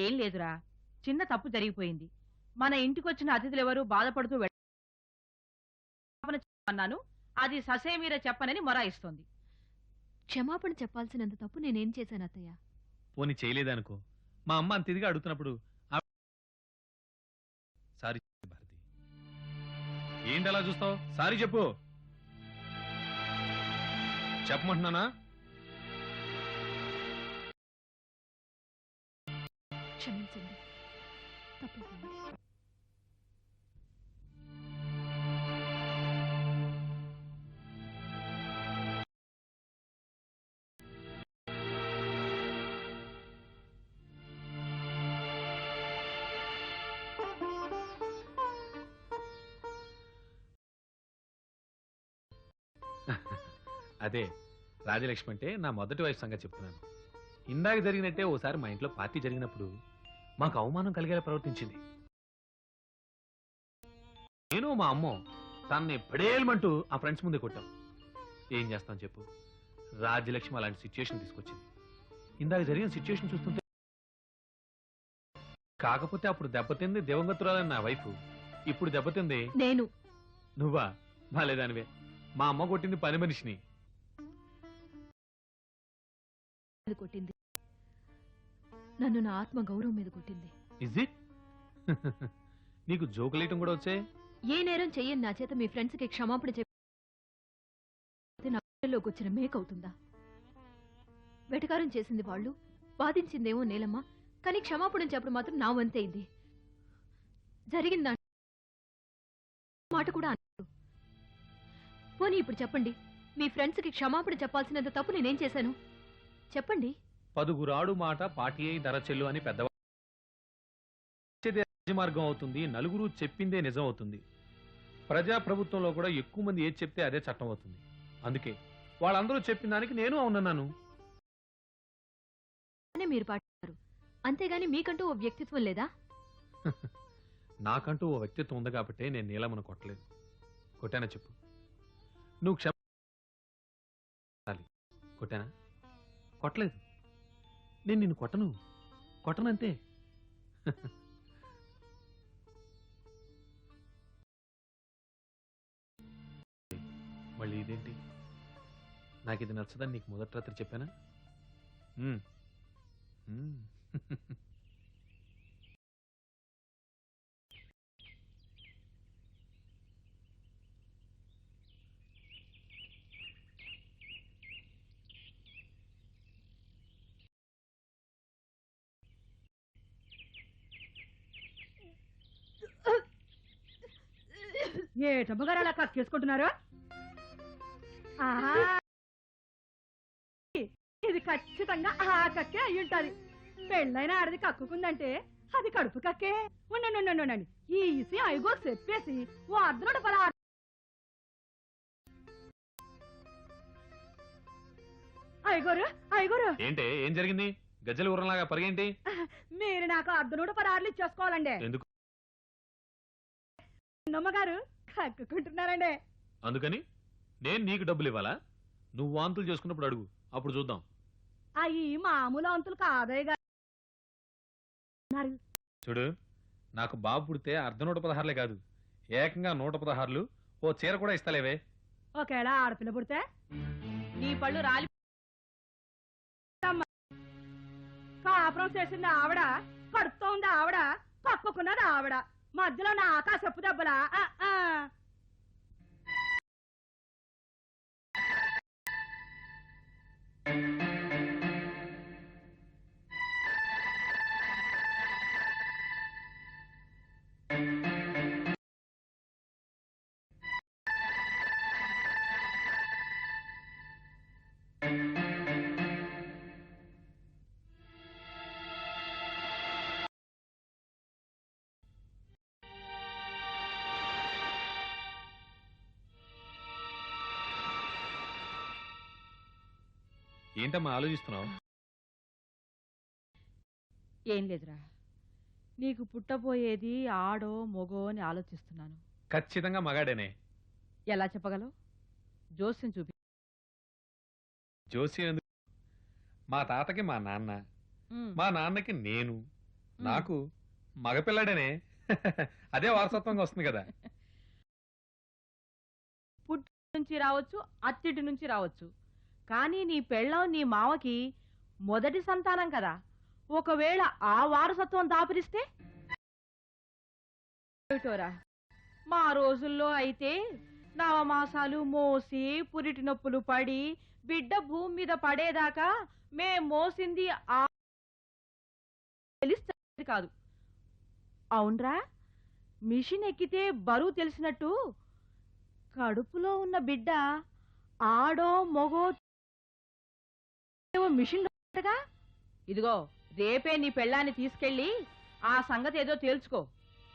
ఏం లేదురా, చిన్న తప్పు జరిగిపోయింది. మన ఇంటికొచ్చిన అతిథులెవరూ బాధపడుతూ అన్నాను, అది ససేమీర చెప్పనని మొరాయిస్తోంది. క్షమాపణ చెప్పాల్సినంత తప్పు నేనేం చేశాను అత్తయ్య? పోనీ చేయలేదనుకో, మా అమ్మ అంత ఇదిగా అడుగుతున్నప్పుడు సారీ భారతి. ఏంటి అలా చూస్తావు? సారీ చెప్పు. చెప్పమంటున్నానా? క్షమించండి, తప్పైపోయింది. అదే రాజలక్ష్మి అంటే నా మొదటి వైఫ్ సంగతి చెప్తున్నాను. ఇందాక జరిగినట్టే ఓసారి మా ఇంట్లో పార్టీ జరిగినప్పుడు మాకు అవమానం కలిగేలా ప్రవర్తించింది. నేను మా అమ్మో తనని పడేయమంటూ ఆ ఫ్రెండ్స్ ముందే కొట్టాం. ఏం చేస్తాం చెప్పు, రాజ్యలక్ష్మి అలాంటి సిచ్యుయేషన్ తీసుకొచ్చింది. ఇందాక జరిగిన సిచ్యుయేషన్ చూస్తుంటే, కాకపోతే అప్పుడు దెబ్బతింది దివంగతురాలని నా వైఫ్, ఇప్పుడు దెబ్బతింది నేను. నువ్వా? బాలేదానివే. మా అమ్మ కొట్టింది పని మనిషిని. కొట్టింది నన్ను నా ఆత్మ గౌరవం మీద కొట్టింది. Is it? నీకు జోకులేయటం కూడా వచ్చే? ఏ నేరం చెయ్యని నా చేత మీ ఫ్రెండ్స్ కి క్షమాపణ చెప్పి నా పిల్లలోకి వచ్చిన మేక్ అవుతుందా? వెటకారం చేసింది వాళ్ళు, బాధించిందేమో నేలమ్మ, కానీ క్షమాపణ చెప్పడం మాత్రం నా వంతే. ఇది జరిగిందా మాట కూడా అన్నాడు. పోనీ ఇప్పుడు చెప్పండి, మీ ఫ్రెండ్స్ కి క్షమాపణ చెప్పాల్సినంత తప్పు నేనేం చేశాను? చెప్పండి. పదుగురాడు మాట పాటి అయి ధరచెల్లు అని పెద్దవాళ్ళు మార్గం అవుతుంది, నలుగురు చెప్పిందే నిజం అవుతుంది. ప్రజాప్రభుత్వంలో కూడా ఎక్కువ మంది ఏది చెప్తే అదే చట్టం అవుతుంది. అందుకే వాళ్ళందరూ చెప్పిన దానికి నేను అవునన్నాను. మీరు పాటిస్తారు, అంతేగాని మీకంటూ ఓ వ్యక్తిత్వం లేదా? నాకంటూ ఓ వ్యక్తిత్వం ఉంది కాబట్టి నేను నీలమ్మను కొట్టలేదు. కొట్టానా చెప్పు? నువ్వు క్షమించాలి. కొట్టానా? కొట్టలేదు. నేను నిన్ను కొట్టనంతే. మళ్ళీ ఇదేంటి? నాకు ఇది నచ్చదని నీకు మొదటి రాత్రి చెప్పానా? ఏ టమ్మగారు అలా కక్కేసుకుంటున్నారు? ఇది ఖచ్చితంగా ఆ కక్కే అయి ఉంటది. పెళ్ళైన ఆడది కక్కుకుందంటే అది కడుపు కక్కే. ఉండండి, ఈ విషయం అయిగో చెప్పేసి ఓ అర్ధనోడు పలా. అయ్యగోరు ఏంటి? ఏం జరిగింది? గజ్జల ఊరంలాగా పరిగేంటి? మీరు నాకు అర్ధనోడు పరార్లు ఇచ్చేసుకోవాలండి. ఎందుకు? అమ్మగారు కక్కుకుంటున్నారండి. అందుకని నేను నీకు డబ్బులు ఇవ్వాలా? నువ్వు వాంతులు చేసుకున్నప్పుడు అడుగు, అప్పుడు చూద్దాం. అయ్యి మామూలు అంతులు కాదయ్య గారు. చూడు, నాకు బాబు పుడితే 116 కాదు, ఏకంగా 116 ఓ చీర కూడా ఇస్తలేవే. ఒకవేళ ఆడపిల్ల పుడితే నీ పళ్ళు రాలి. కాపురం చేసింది ఆవిడ, కడుపుతో ఉంది ఆవిడ, కప్పుకున్నది ఆవిడ, మధ్యలో నా ఆకాశపు దెబ్బలా. ఏంటమ్మా ఆలోచిస్తున్నావు? ఏం లేదురా, నీకు పుట్టబోయేది ఆడో మొగో అని ఆలోచిస్తున్నాను. ఖచ్చితంగా మగాడేనే. ఎలా చెప్పగలవు? జోస్యం చూపి. జోస్యం ఎందుకు? మా తాతకి మా నాన్న, మా నాన్నకి నేను, నాకు మగపిల్లాడేనే. అదే వారసత్వంగా వస్తుంది కదా. పుట్టి నుంచి రావచ్చు, అత్తిటి నుంచి రావచ్చు. కానీ నీ పెళ్ళం నీ మావకి మొదటి సంతానం కదా. ఒకవేళ ఆ వారసత్వం దాపురిస్తే ఏమిటోరా. మా రోజుల్లో అయితే నవమాసాలు మోసి పురిటి నొప్పులు పడి బిడ్డ భూమి మీద పడేదాకా మేం మోసింది ఆ తెలిస్తే కాదు. అవునరా, మిషన్ ఎక్కితే బరువు తెలిసినట్టు కడుపులో ఉన్న బిడ్డ ఆడో మొగో మిషన్ గా. ఇదిగో రేపే నీ పెళ్ళాన్ని తీసుకెళ్ళి ఆ సంగతి ఏదో తేల్చుకో.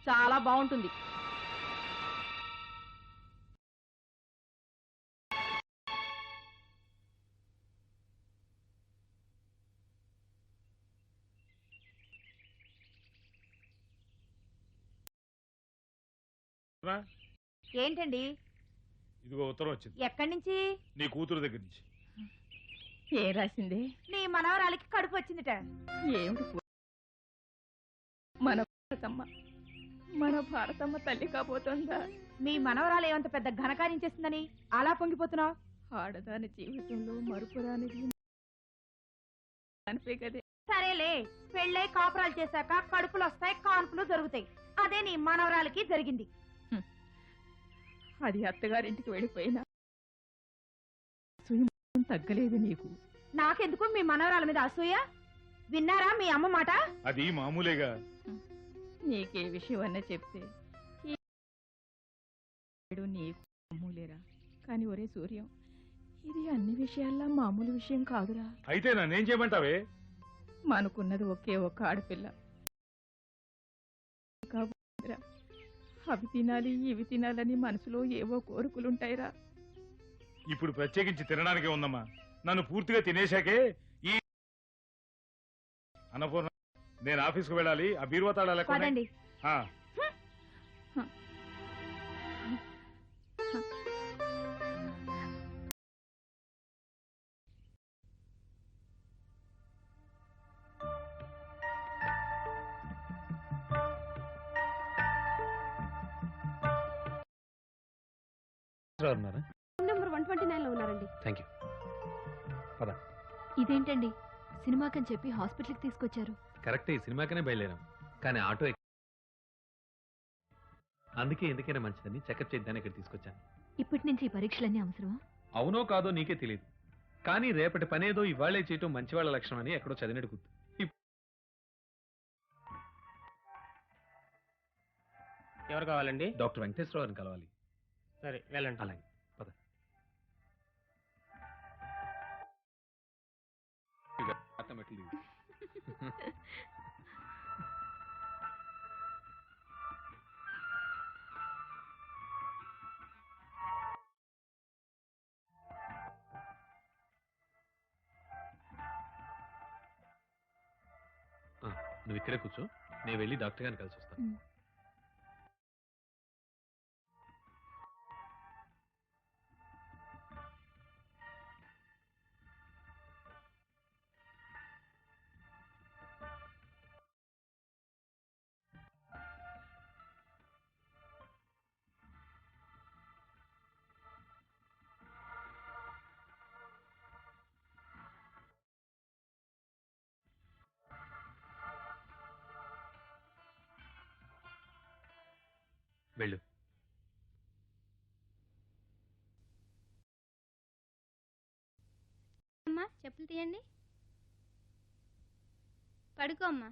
చాలా బాగుంటుంది. ఏంటండి? ఇదిగో ఉత్తరం వచ్చింది. ఎక్కడి నుంచి? నీ కూతురు దగ్గర నుంచి. ఏ రాసింది? నీ మనవరాలికి కడుపు వచ్చిందిట. ఏమిటి? మన భారతమ్మ తల్లి కాబోతుందా? మీ మనవరాలు ఏమంత పెద్ద ఘనకార్యం చేస్తుందని అలా పొంగిపోతున్నావు? ఆడదాని జీవితంలో మరుపురానిది అనిపే కదే. సరేలే, పెళ్ళై కాపురాలు చేశాక కడుపులు వస్తాయి, కాన్పులు దొరుకుతాయి. అదే నీ మనవరాలకి జరిగింది. అది అత్తగారింటికి వెళ్ళిపోయినా తగ్గలేదు నీకు. నాకెందుకు మీ మనవరాల మీద అసూయ? విన్నారా మీ అమ్మ మాట? అది మామూలేగా. నీకే విషయం అన్న చెప్తే నీకు మామూలేరా. కానీ ఒరే సూర్యం, ఇది అన్ని విషయాల్లో మామూలు విషయం కాదురా. అయితే నన్నేం చేయమంటావే? మనకున్నది ఒకే ఒక్క ఆడపిల్ల. అవి తినాలి ఇవి తినాలని మనసులో ఏవో కోరికలుంటాయిరా. ఇప్పుడు ప్రత్యేకించి తినడానికే ఉందమ్మా. నన్ను పూర్తిగా తినేశాకే ఈ అన్నపూర్ణ, నేను ఆఫీస్కు వెళ్ళాలి. ఆ బీరువా తాళాలు ఎక్కడ ఉన్నాయి? ఆ. నెంబర్ 129 లో ఉన్నారండి. Thank you. పద. ఇదేంటండి, సినిమాకని చెప్పి హాస్పిటల్కి తీసుకొచ్చారు? కరెక్టే, ఈ సినిమాకనే బయలుదేరాం. కానీ ఆటో అందుకే ఎందుకైనా మంచిదని చెకప్ చేద్దాన్ని ఇక్కడ తీసుకొచ్చాను. ఇప్పటి నుంచి ఈ పరీక్షలన్నీ అవసరమా? అవునో కాదో నీకే తెలియదు. కానీ రేపటి పనేదో ఇవాళ్లే చేయటం మంచివాళ్ల లక్షణం అని ఎక్కడో చదివినట్టు గుర్తు. ఎవరు కావాలండి? డాక్టర్ వెంకటేశ్వరరావు గారిని కలవాలి. సరే వెళ్ళండి. అలాగే పద. నువ్వు ఇక్కడే కూర్చో, నేను వెళ్ళి డాక్టర్ గారిని కలిసి వస్తాను. వెళ్ళు. అమ్మా చెప్పులు తీయండి. పడుకో అమ్మా.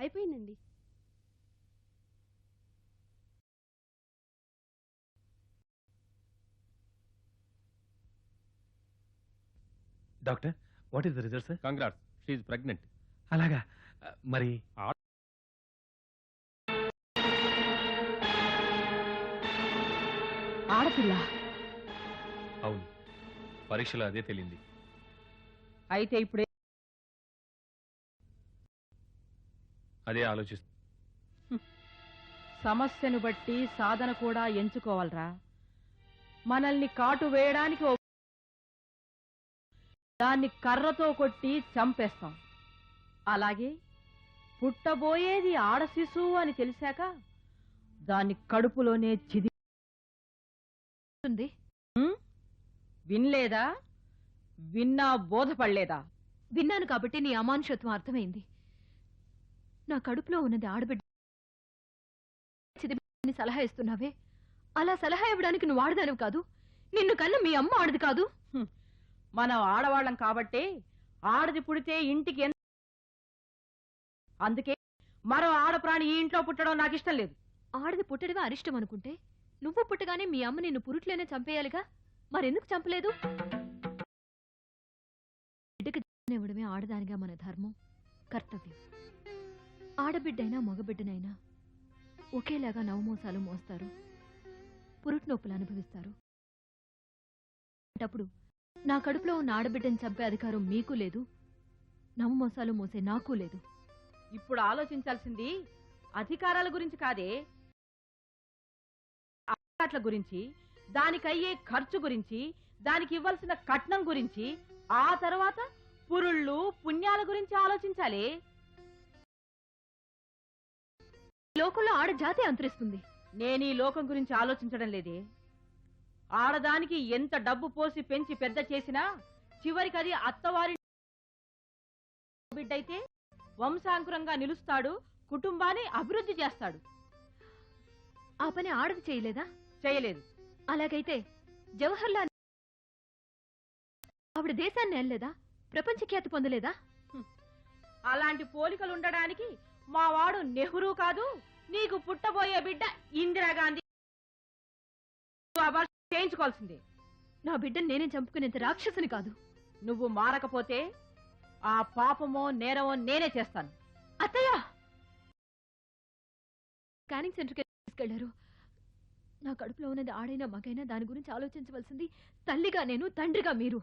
అయిపోయిందండి. Doctor, what is the result sir? Congrats, she's pregnant. అలాగా? మరి ఆడపిల్ల అవును, పరీక్షలో అదే తెలియంది. అయితే ఇప్పుడే అదే ఆలోచిస్తు. సమస్యను బట్టి సాధన కూడా ఎంచుకోవాలరా. మనల్ని కాటు వేయడానికి దాన్ని కర్రతో కొట్టి చంపేస్తాం. అలాగే పుట్టబోయేది ఆడ శిశువు అని తెలిసాక దాన్ని కడుపులోనే చిది. వినలేదా? విన్నా బోధపడలేదా? విన్నాను కాబట్టి నీ అమానుషత్వం అర్థమైంది. నా కడుపులో ఉన్నది ఆడబిడ్డ చిదిమి సలహా ఇస్తున్నావే, అలా సలహా ఇవ్వడానికి నువ్వు ఆడదానివి కాదు. నిన్ను కన్నా మీ అమ్మ ఆడది కాదు. మనం ఆడవాళ్ళం కాబట్టే ఆడది పుడితే ఇంటికి అందుకే మరో ఆడప్రాణి ఈ ఇంట్లో పుట్టడం నాకు ఇష్టం లేదు. ఆడది పుట్టడమే అరిష్టం అనుకుంటే నువ్వు పుట్టగానే మీ అమ్మ నిన్ను పురుట్లోనే చంపేయాలిగా, మరెందుకు చంపలేదు? బిడ్డకి ఇవ్వడమే ఆడదానిగా మన ధర్మం, కర్తవ్యం. ఆడబిడ్డైనా మగబిడ్డనైనా ఒకేలాగా నవమోసాలు మోస్తారు, పురుట్నొప్పులు అనుభవిస్తారు. అప్పుడు నా కడుపులో ఉన్న ఆడబిడ్డని చంపే అధికారం మీకు లేదు, నవమోసాలు మోసే నాకు లేదు. ఇప్పుడు ఆలోచించాల్సింది అధికారాల గురించి కాదే, అలవాట్ల గురించి, దానికయ్యే ఖర్చు గురించి, దానికి ఇవ్వాల్సిన కట్నం గురించి, ఆ తర్వాత పురుళ్ళు పుణ్యాల గురించి ఆలోచించాలి. లోకంలో ఆడ జాతి అంతరిస్తుంది. నేను ఈ లోకం గురించి ఆలోచించడం లేదే. ఆడదానికి ఎంత డబ్బు పోసి పెంచి పెద్ద చేసినా చివరికి అది అత్తవారి బిడ్డైతే వంశాంకురంగా నిలుస్తాడు, కుటుంబాన్ని అభివృద్ధి చేస్తాడు. ఆ పని ఆడది చేయలేదా? చేయలేదు. అలాగైతే జవహర్లాల్ ఆవిడ దేశాన్ని వెళ్ళలేదా? ప్రపంచ ఖ్యాతి పొందలేదా? అలాంటి పోలికలుండడానికి మా వాడు నెహ్రూ కాదు, నీకు పుట్టబోయే బిడ్డ ఇందిరాగాంధీ. చేయించుకోవాల్సిందే. నా బిడ్డను నేనే చంపుకునేంత రాక్షసుని కాదు. నువ్వు మారకపోతే ఆ పాపమో నేరమో నేనే చేస్తాను. అత్తయ్య, స్కానింగ్ సెంటర్కి తీసుకెళ్లారు. నా కడుపులో ఉన్నది ఆడైనా మగైనా దాని గురించి ఆలోచించవలసింది తల్లిగా నేను, తండ్రిగా మీరు.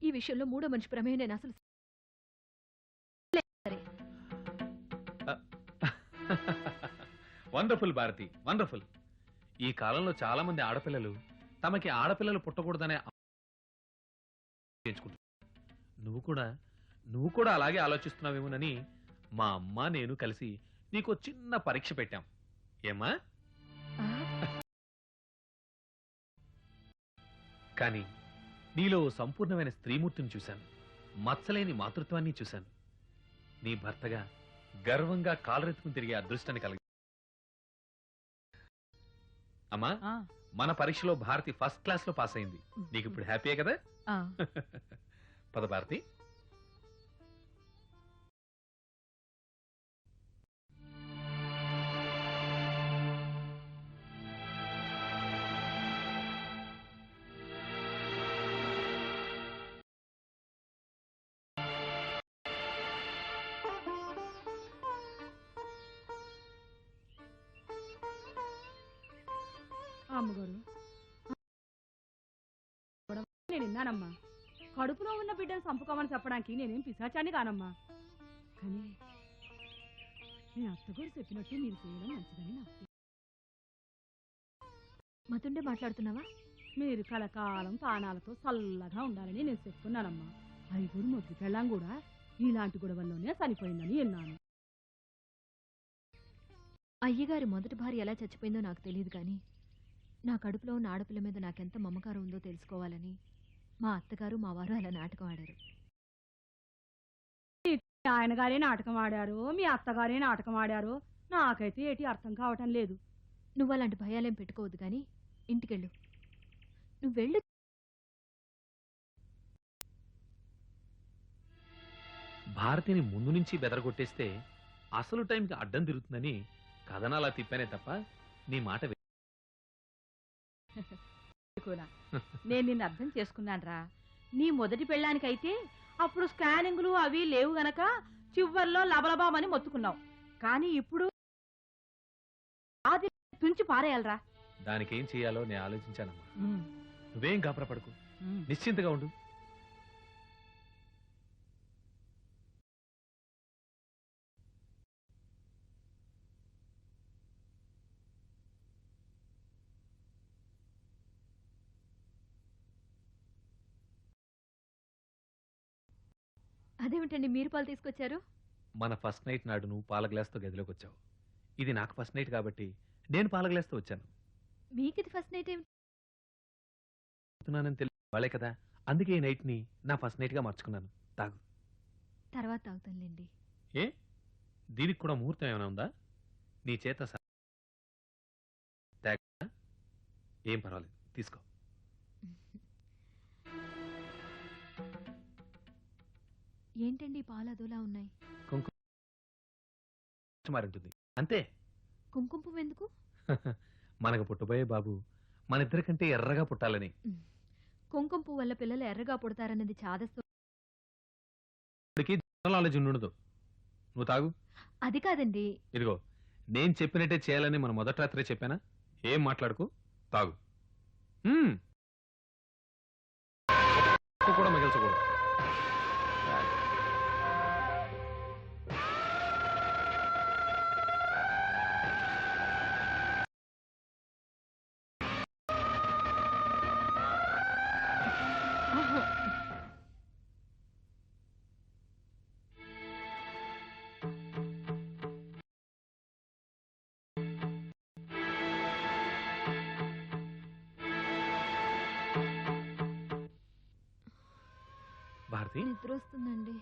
ఈ విషయంలో మూడో మనిషి ప్రమేయం నేను అసలు. సరే, వండర్ఫుల్ భారతి, వండర్ఫుల్. ఈ కాలంలో చాలా మంది ఆడపిల్లలు తమకి ఆడపిల్లలు పుట్టకూడదనే నువ్వు కూడా అలాగే ఆలోచిస్తున్నావేమోనని మా అమ్మ నేను కలిసి నీకు చిన్న పరీక్ష పెట్టాం. ఏమ్మా? కానీ నీలో సంపూర్ణమైన స్త్రీమూర్తిని చూశాను, మచ్చలేని మాతృత్వాన్ని చూశాను. నీ భర్తగా గర్వంగా కాలరెత్తుకుని తిరిగే అదృష్టాన్ని కలిగి. అమ్మా, మన పరీక్షలో భారతి ఫస్ట్ క్లాస్ లో పాస్ అయింది. నీకు ఇప్పుడు హ్యాపీయే కదా? పద భారతి. అమ్మగారు, నేను విన్నానమ్మా. కడుపులో ఉన్న బిడ్డను చంపుకోమని చెప్పడానికి నేనేం పిశాచాన్ని కానమ్మా. కానీ మీ అత్తగారు చెప్పినట్టు మీరు చేయడం మంచిదని నాకు. మతుండే మాట్లాడుతున్నావా? మీరు కలకాలం తానాలతో చల్లగా ఉండాలని నేను చెప్తున్నానమ్మా. ఐదుగురు మొదటి పెళ్ళాం కూడా ఇలాంటి గొడవల్లోనే చనిపోయిందని విన్నాను. అయ్యగారి మొదటి భార్య ఎలా చచ్చిపోయిందో నాకు తెలియదు, కానీ నా కడుపులో ఉన్న ఆడపిల్ల మీద నాకెంత మమకారం ఉందో తెలుసుకోవాలని మా అత్తగారు మా వారు అలా నాటకం ఆడారు. ఆయన గారే నాటకం ఆడారు, మీ అత్తగారే నాటకం ఆడారు, నాకైతే ఏటి అర్థం కావటం లేదు. నువ్వు అలాంటి భయాలేం పెట్టుకోవద్దు, కానీ ఇంటికెళ్ళు. నువ్వు వెళ్ళు. భారతిని ముందు నుంచి బెదరగొట్టేస్తే అసలు టైంకి అడ్డం తిరుగుతుందని కథను అలా తిప్పానే తప్ప నీ మాట కూడా నేను నిన్ను అర్థం చేసుకున్నానురా. నీ మొదటి పెళ్ళానికైతే అప్పుడు స్కానింగ్లు అవి లేవు గనక చివర్లో లబలబామని మొత్తుకున్నావు. కానీ ఇప్పుడు అది తుంచి పారేయాలరా. దానికేం చేయాలో నేను ఆలోచించానమ్మా. నువ్వేం గాబరపడకు, నిశ్చింతగా ఉండు. అదేమిటండి మీరు పాలు తీసుకొచ్చారు? మన ఫస్ట్ నైట్ నాడు నువ్వు పాల గ్లాస్తో గదిలోకి వచ్చావు. ఇది నాకు ఫస్ట్ నైట్ కాబట్టి నేను పాల గ్లాస్తో వచ్చాను. మీకు ఇది ఫస్ట్ నైట్ ఏమిటి? తెలియదు వాళ్ళే కదా, అందుకే ఈ నైట్ని నా ఫస్ట్ నైట్గా మార్చుకున్నాను. తాగు. తర్వాత తాగుతానులేండి. ఏ దీనికి కూడా ముహూర్తం ఏమైనా ఉందా? నీ చేత ఏం పర్వాలేదు, తీసుకో. ఏంటండి పాలు అదోలా ఉన్నాయి? మారింటుంది అంతే. కుంకుమ పువ్వు ఎందుకు? మనకు పుట్టబోయే బాబు మన ఇద్దరికంటే ఎర్రగా పుట్టాలని. కుంకుమ పువ్వు వల్ల పిల్లలు ఎర్రగా పుడతారన్నది చాదస్తు. నాలెడ్జ్ ఉండదు. నువ్వు తాగు. అది కాదండి. ఇదిగో నేను చెప్పినట్టే చేయాలని మన మొదటి రాత్రే చెప్పానా? ఏం మాట్లాడుకు, తాగు. కూడా మిగల్చకూడదు. భారతి, నిద్ర వస్తుందండి.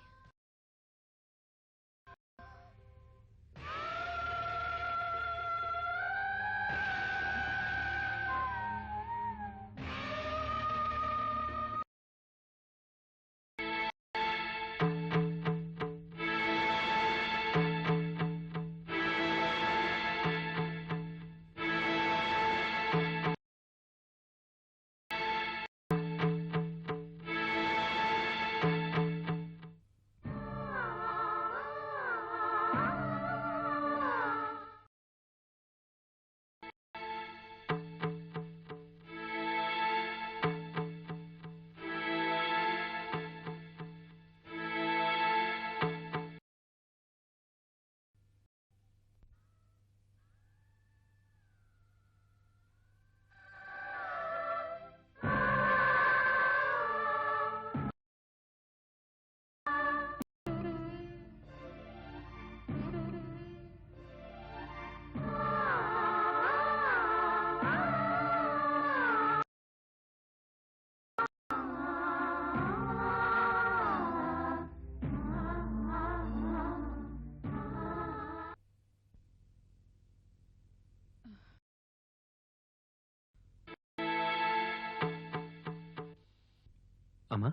అమ్మా,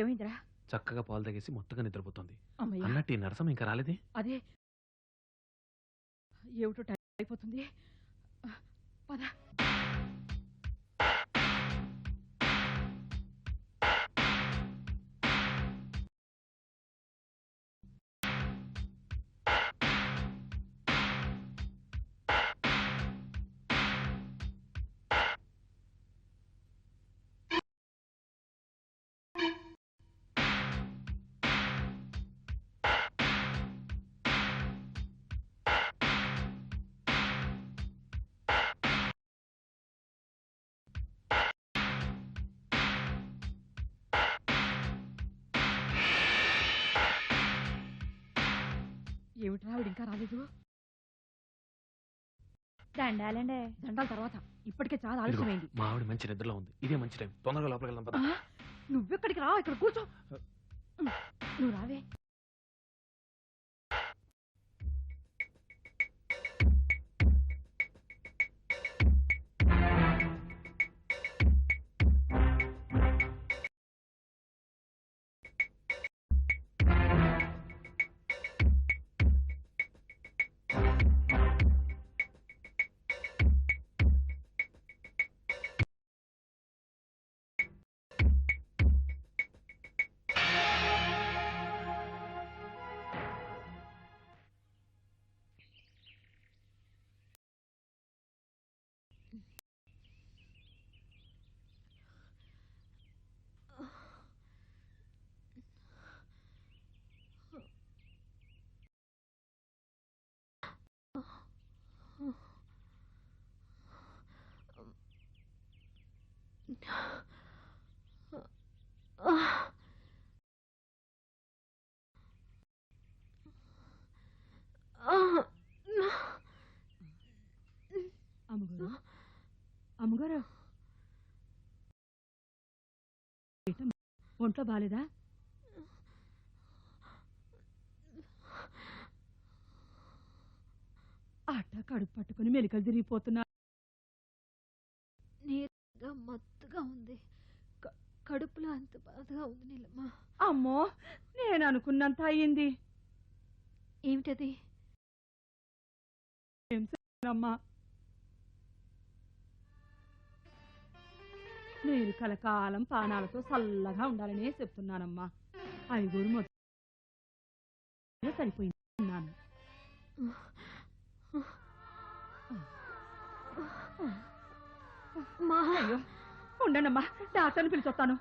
ఏమైందిరా? చక్కగా పాలు తాగేసి మొత్తగా నిద్రపోతుంది. అమ్మయ్య, అన్నట్టు ఈ నరసం ఇంకా రాలేదే? అదే ఏమిటో టైం అయిపోతుంది. పద. ఏమిట్రా ఆవిడ ఇంకా రాలేదు? దండాలండి. దండాల తర్వాత, ఇప్పటికే చాలా ఇదిగో, ఆలస్యమైంది. మా ఆవిడ మంచి నిద్రలో ఉంది. ఇదే మంచి టైం. తొందరగా లోపలికి వెళ్దాం పద. నువ్వెక్కడికి రా, ఇక్కడ కూర్చో. నువ్వు రావే. అమ్మగారు ఒంట్లో బాలేదా? అట్ట కడుపు పట్టుకుని మెలికలు తిరిగిపోతున్నా. నీరుగా మత్తుగా ఉంది. కడుపులో అంత బాధగా ఉంది నీలమ్మ. అమ్మో, నేను అనుకున్నంత అయ్యింది. ఏమిటది? అమ్మా, మీరు కలకాలం పానాలతో చల్లగా ఉండాలనే చెప్తున్నానమ్మా. ఐగురు మొత్తం సరిపోయింది. అయ్యో ఉండండమ్మా, డాక్టర్ని పిలిచొస్తాను.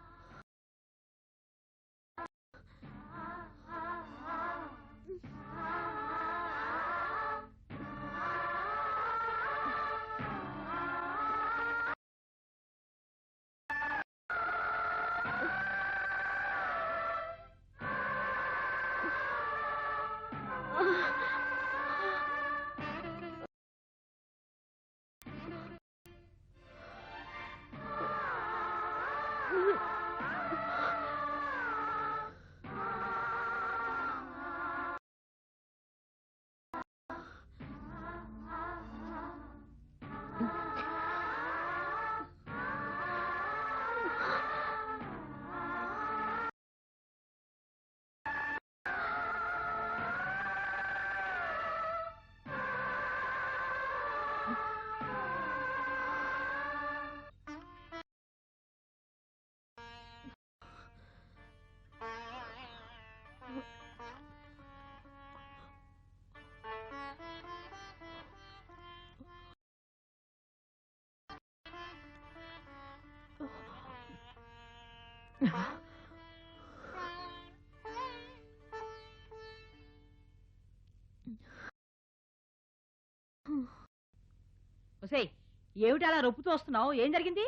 ఏమిటి అలా రొప్పుతూ వస్తున్నావు? ఏం జరిగింది?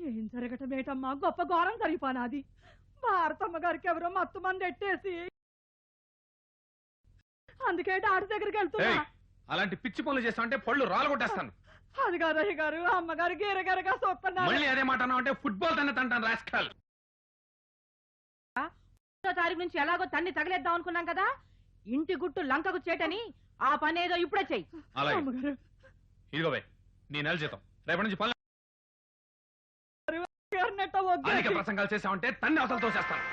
ఏం జరగటం ఏటమ్మా, గొప్ప ఘోరం జరిగిపోనాది. భారతమ్మ గారికి ఎవరో మత్తు మంది ఎట్టేసి, అందుకే డాక్టర్ దగ్గరికి వెళ్తున్నా. అలాంటి పిచ్చి పనులు చేస్తామంటే పళ్ళు రాలగొట్టేస్తాను. అది కాదయ్య గారు, అమ్మగారు గీరగరగా చూస్తున్నారు. మళ్ళీ అదే మాట అంటే ఫుట్బాల్ తన్నే తంటాను రాస్కల్. 1వ తారీఖు నుంచి ఎలాగో తన్ని తగలేద్దాం అనుకున్నాం కదా, ఇంటి గుట్టు లంకకు చేటని ఆ పని ఏదో ఇప్పుడే చెయ్యి. అలాగే ఇదిగోవే నీ నెల జీతం. రేపటి నుంచి పనులు అధిక ప్రసంగాలు చేసావంటే తన్ని అవతల తోసేస్తాను.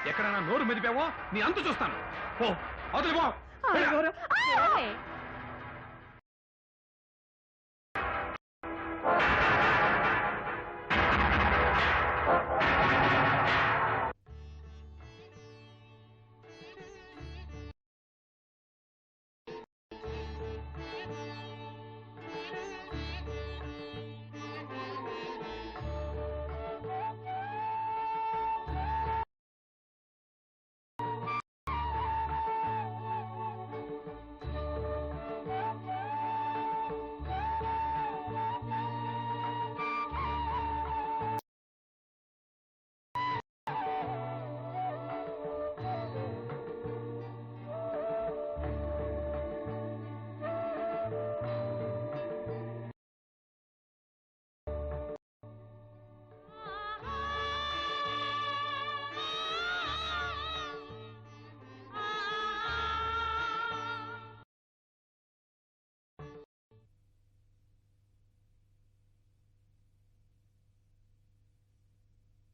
ఎక్కడైనా నోరు మెదిపావో నీ అంతు చూస్తాను. పో, అవతలి పో.